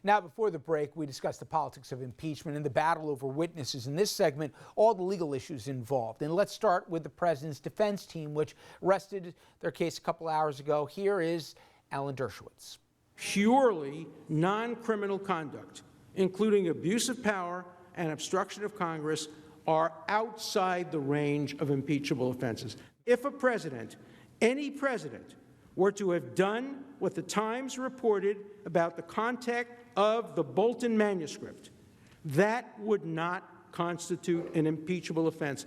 Now, before the break, we discussed the politics of impeachment and the battle over witnesses. In this segment, all the legal issues involved. And let's start with the president's defense team, which rested their case a couple hours ago. Here is Alan Dershowitz. Purely non-criminal conduct, including abuse of power and obstruction of Congress, are outside the range of impeachable offenses. If a president, any president, were to have done what the Times reported about the content of the Bolton manuscript, that would not constitute an impeachable offense.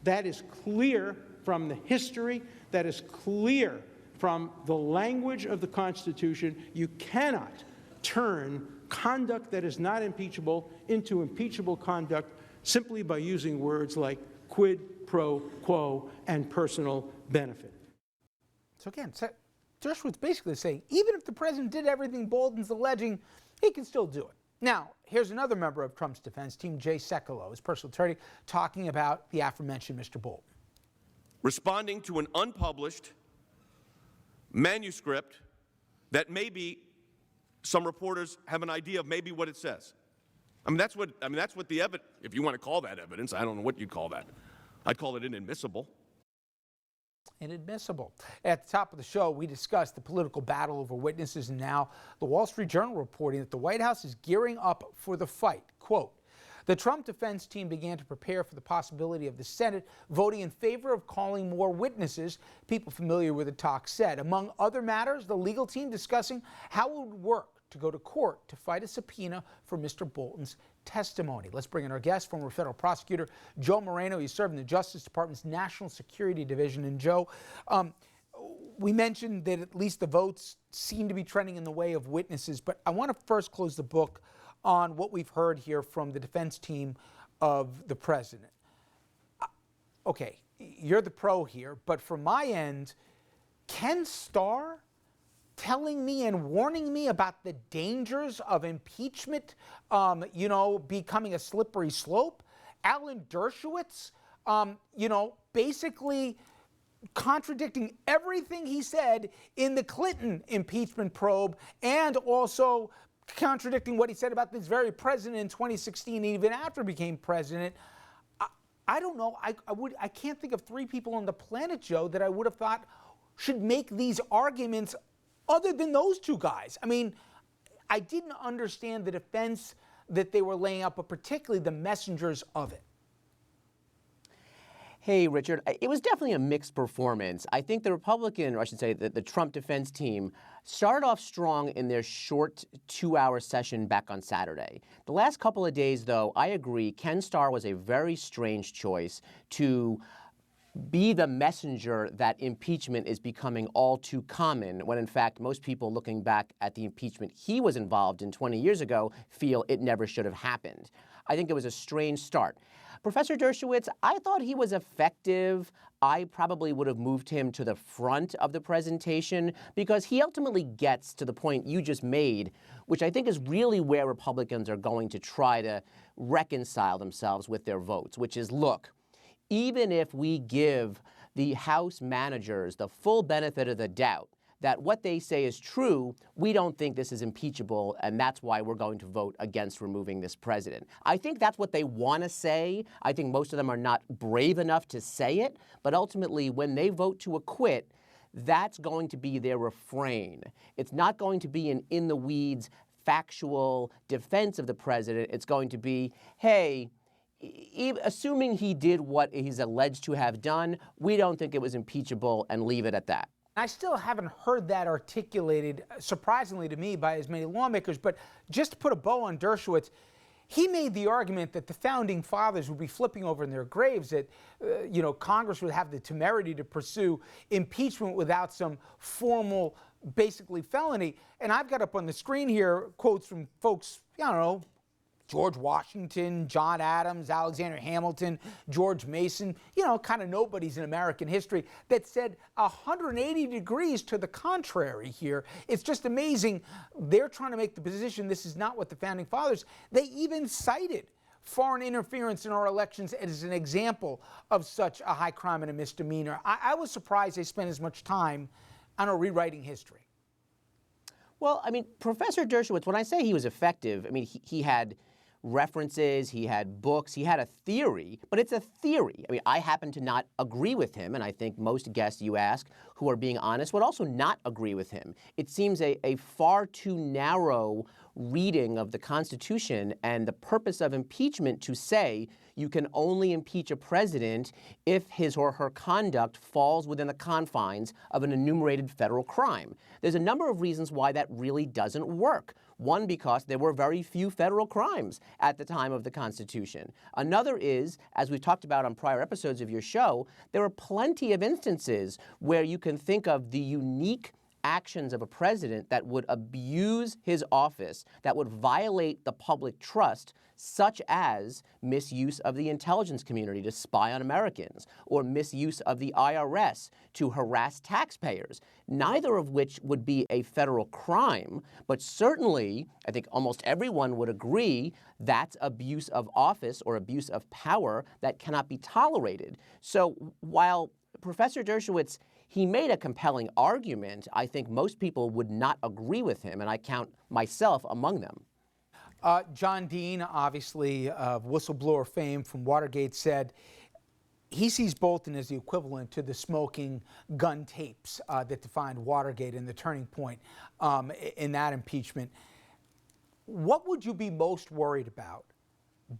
That is clear from the history. That is clear from the language of the Constitution. You cannot turn conduct that is not impeachable into impeachable conduct simply by using words like quid pro quo and personal benefit. So again, Dershowitz basically saying, even if the president did everything Bolton's alleging, he can still do it. Now, here's another member of Trump's defense team, Jay Sekulow, his personal attorney, talking about the aforementioned Mr. Bolton. Responding to an unpublished manuscript that maybe some reporters have an idea of maybe what it says. That's what the evidence, if you want to call that evidence, I don't know what you'd call that. I'd call it inadmissible. Inadmissible. At the top of the show, we discussed the political battle over witnesses, and now the Wall Street Journal reporting that the White House is gearing up for the fight. Quote, the Trump defense team began to prepare for the possibility of the Senate voting in favor of calling more witnesses, people familiar with the talk said. Among other matters, the legal team discussing how it would work to go to court to fight a subpoena for Mr. Bolton's testimony. Let's bring in our guest, former federal prosecutor Joe Moreno. He served in the Justice Department's National Security Division. And Joe, we mentioned that at least the votes seem to be trending in the way of witnesses, but I want to first close the book on what we've heard here from the defense team of the president. Okay, you're the pro here, but from my end, Ken Starr telling me and warning me about the dangers of impeachment, becoming a slippery slope. Alan Dershowitz, basically contradicting everything he said in the Clinton impeachment probe, and also contradicting what he said about this very president in 2016, even after he became president. I don't know. I can't think of three people on the planet, Joe, that I would have thought should make these arguments other than those two guys. I mean, I didn't understand the defense that they were laying out, but particularly the messengers of it. Hey, Richard, it was definitely a mixed performance. I think the Republican, or I should say the Trump defense team, started off strong in their short 2-hour session back on Saturday. The last couple of days, though, I agree, Ken Starr was a very strange choice to be the messenger that impeachment is becoming all too common, when in fact most people looking back at the impeachment he was involved in 20 years ago feel it never should have happened. I think it was a strange start. Professor Dershowitz, I thought he was effective. I probably would have moved him to the front of the presentation because he ultimately gets to the point you just made, which I think is really where Republicans are going to try to reconcile themselves with their votes, which is, look, even if we give the House managers the full benefit of the doubt that what they say is true, we don't think this is impeachable, and that's why we're going to vote against removing this president. I think that's what they want to say. I think most of them are not brave enough to say it, but ultimately when they vote to acquit, that's going to be their refrain. It's not going to be an in-the-weeds factual defense of the president. It's going to be, hey, assuming he did what he's alleged to have done, we don't think it was impeachable, and leave it at that. I still haven't heard that articulated, surprisingly to me, by as many lawmakers. But just to put a bow on Dershowitz, he made the argument that the founding fathers would be flipping over in their graves, that Congress would have the temerity to pursue impeachment without some formal, basically felony. And I've got up on the screen here quotes from folks, George Washington, John Adams, Alexander Hamilton, George Mason, kind of nobodies in American history, that said 180 degrees to the contrary here. It's just amazing. They're trying to make the position this is not what the founding fathers. They even cited foreign interference in our elections as an example of such a high crime and a misdemeanor. I was surprised they spent as much time, rewriting history. Well, I mean, Professor Dershowitz, when I say he was effective, I mean, he had references, he had books, he had a theory, but it's a theory. I mean, I happen to not agree with him, and I think most guests you ask who are being honest would also not agree with him. It seems a far too narrow reading of the Constitution and the purpose of impeachment to say you can only impeach a president if his or her conduct falls within the confines of an enumerated federal crime. There's a number of reasons why that really doesn't work. One, because there were very few federal crimes at the time of the Constitution. Another is, as we've talked about on prior episodes of your show, there are plenty of instances where you can think of the unique actions of a president that would abuse his office, that would violate the public trust, such as misuse of the intelligence community to spy on Americans, or misuse of the IRS to harass taxpayers, neither of which would be a federal crime, but certainly, I think almost everyone would agree, that's abuse of office or abuse of power that cannot be tolerated. So while Professor Dershowitz, he made a compelling argument, I think most people would not agree with him, and I count myself among them. John Dean, obviously of whistleblower fame from Watergate, said he sees Bolton as the equivalent to the smoking gun tapes that defined Watergate and the turning point in that impeachment. What would you be most worried about?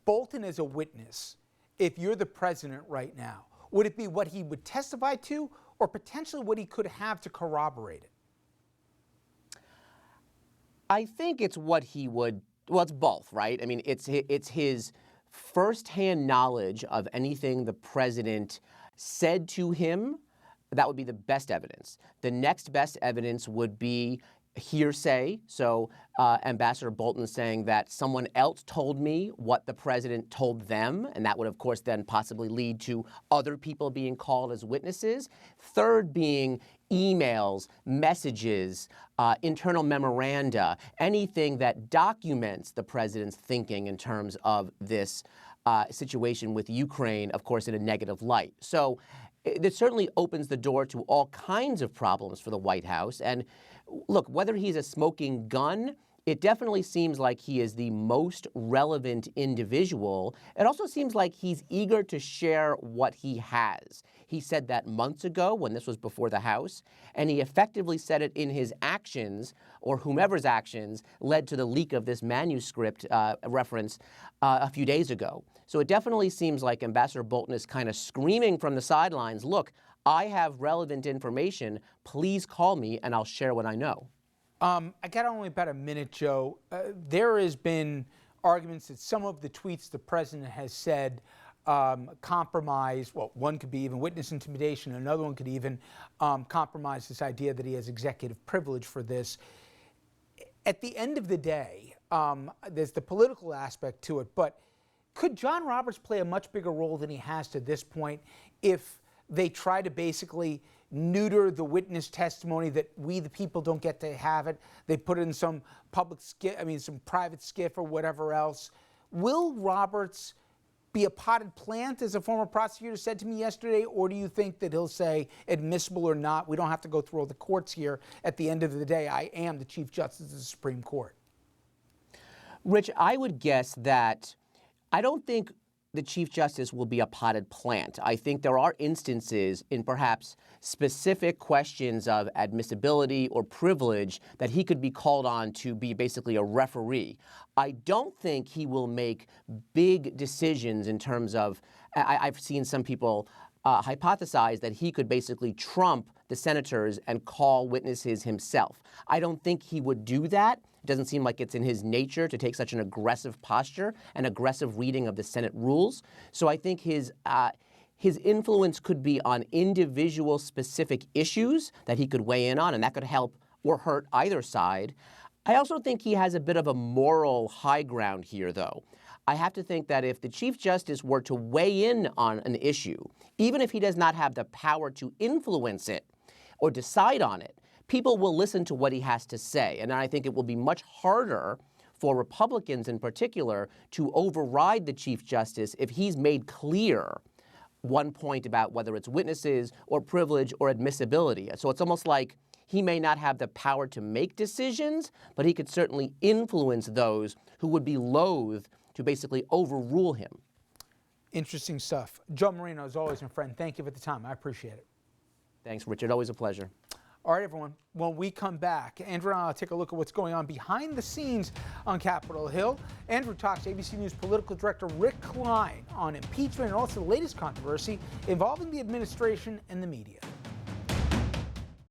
Bolton as a witness, if you're the president right now? Would it be what he would testify to, or potentially what he could have to corroborate it? I think it's what he would, well, it's both, right? I mean, it's his firsthand knowledge of anything the president said to him. That would be the best evidence. The next best evidence would be hearsay. So Ambassador Bolton saying that someone else told me what the president told them, and that would, of course, then possibly lead to other people being called as witnesses. Third being emails, messages, internal memoranda, anything that documents the president's thinking in terms of this situation with Ukraine, of course, in a negative light. So it certainly opens the door to all kinds of problems for the White House. And look, whether he's a smoking gun, it definitely seems like he is the most relevant individual. It also seems like he's eager to share what he has. He said that months ago when this was before the House, and he effectively said it in his actions, or whomever's actions, led to the leak of this manuscript reference a few days ago. So it definitely seems like Ambassador Bolton is kind of screaming from the sidelines, look, I have relevant information. Please call me and I'll share what I know. I got only about a minute, Joe. There has been arguments that some of the tweets the president has said compromise, well, one could be even witness intimidation, another one could even compromise this idea that he has executive privilege for this. At the end of the day, there's the political aspect to it, but could John Roberts play a much bigger role than he has to this point if they try to basically neuter the witness testimony, that we the people don't get to have it? They put it in some public some private skiff or whatever else. Will Roberts be a potted plant, as a former prosecutor said to me yesterday, or do you think that he'll say, admissible or not, we don't have to go through all the courts here. At the end of the day, I am the Chief Justice of the Supreme Court? Rich, I would guess that I don't think the Chief Justice will be a potted plant. I think there are instances in perhaps specific questions of admissibility or privilege that he could be called on to be basically a referee. I don't think he will make big decisions in terms of, I've seen some people hypothesize that he could basically trump the senators and call witnesses himself. I don't think he would do that. It doesn't seem like it's in his nature to take such an aggressive posture, an aggressive reading of the Senate rules. So I think his influence could be on individual specific issues that he could weigh in on, and that could help or hurt either side. I also think he has a bit of a moral high ground here, though. I have to think that if the Chief Justice were to weigh in on an issue, even if he does not have the power to influence it or decide on it, people will listen to what he has to say. And I think it will be much harder for Republicans in particular to override the Chief Justice if he's made clear one point about whether it's witnesses or privilege or admissibility. So it's almost like He may not have the power to make decisions, but he could certainly influence those who would be loath to basically overrule him. Interesting stuff. John Moreno, as always, my friend, thank you for the time. I appreciate it. Thanks, Richard. Always a pleasure. All right, everyone. When we come back, Andrew and I will take a look at what's going on behind the scenes on Capitol Hill. Andrew talks to ABC News political director Rick Klein on impeachment and also the latest controversy involving the administration and the media.